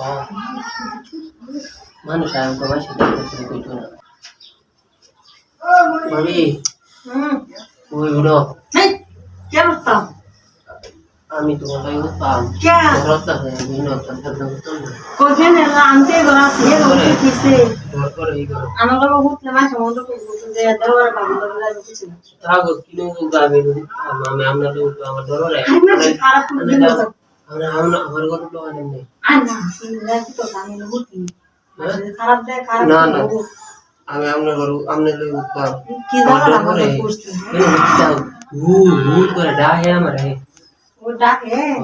Oh, mana saya ke masih dekat situ itu nak. Mami, kue udah. Hey, क्या रुकता Kami tu orang kayu utam. क्या Orang tak saya minum tanpa betul. कोठे ने लांते गला से रोटी किसे Orang itu. আমাকে বহুত না সমুদ্র কো যে দেওয়ার বাবু দাদা কিছু না Tahu kilo kami tu, kami amna tu kami dorong eh. আমি খারাপ করে দিল Amna hari kau tu ada ni. আনা না কি তো জানি না বুঝি খারাপ দেয় খারাপ না না আমি আমনে গরু আমনে লই উৎপাদ কি জানা আমাকে পুষতে এই উৎটা হু করে ডাহে আমারে ও ডাকে হ্যাঁ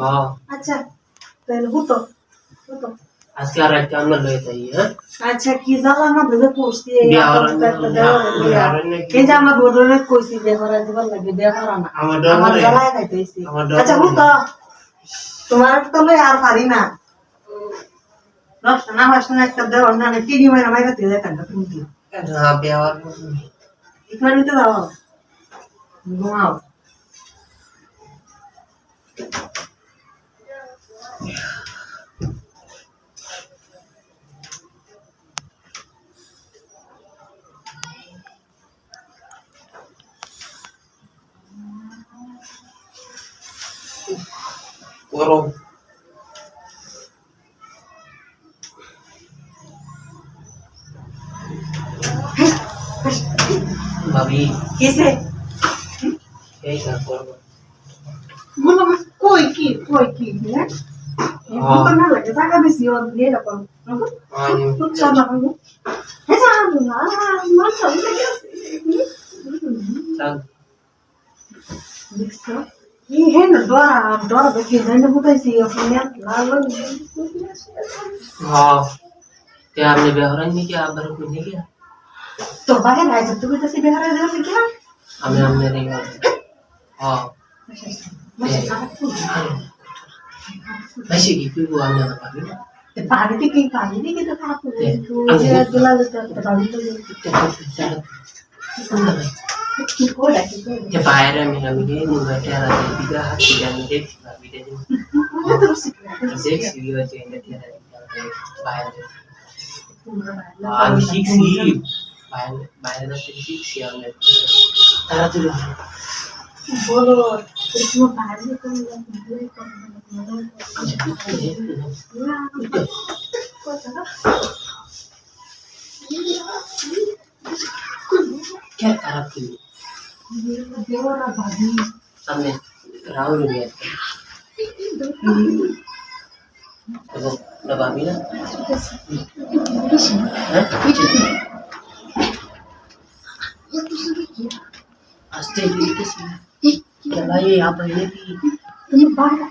আচ্ছা তাহলে হুতো হুতো আজকে আর একটা আমনে লই তাই হ্যাঁ আচ্ছা কি জানা আমাদের পুষতে এই বিয়া যে আমার বড়রে কইছি বেহরা দিবার লাগে বেহরা না আমার আমার ডরে গলায় খাইতেছি আমার ডরে আচ্ছা হুতো তোমার তো লই আর পারি না দশটা না পাঁচটা একটা দেওয়ার না টিডি মাইরা মাইরা দিয়ে দেয় কান্না তুমি দিও না বিয়া আর একবার নিতে দাও ঘুমাও গরম ভাবি কিসে এই কাজ করব বলো কই কি হ্যাঁ এই না লাগে জায়গা বেশি ও দিয়ে রাখো আনি খুব সাদা হবে হ্যাঁ জানো না মান সব চাল দেখছো এই হ্যাঁ না ডরা দেখি জানি বুঝাইছি আপনি লাল হ্যাঁ তে আপনি বিয়া হরাই নি কি আবার কই নি কি তো বাইরে নাই তো তুমি তো সে বেহারা দিলে কি আমি আমনে রে হ্যাঁ Masih gitu bu anda apa ni? পানি থেকে তো খারাপ হয়ে যে দোলা যেতে পারি তো কি করে Ke bayar mi kami ni nunggu tiara tiga hati dan dek kami dek. Dek sih aja yang tiara bayar. Ah sih bayar nanti sih siang deh. Tara tu. বলো তুমি বাইরে তো क्या खराब थी? देवरा भाभी सामने राहुल भी है। तो दबा भी ना? Astaga, itu sih. Kalau ya apa ini? তুমি বাইরে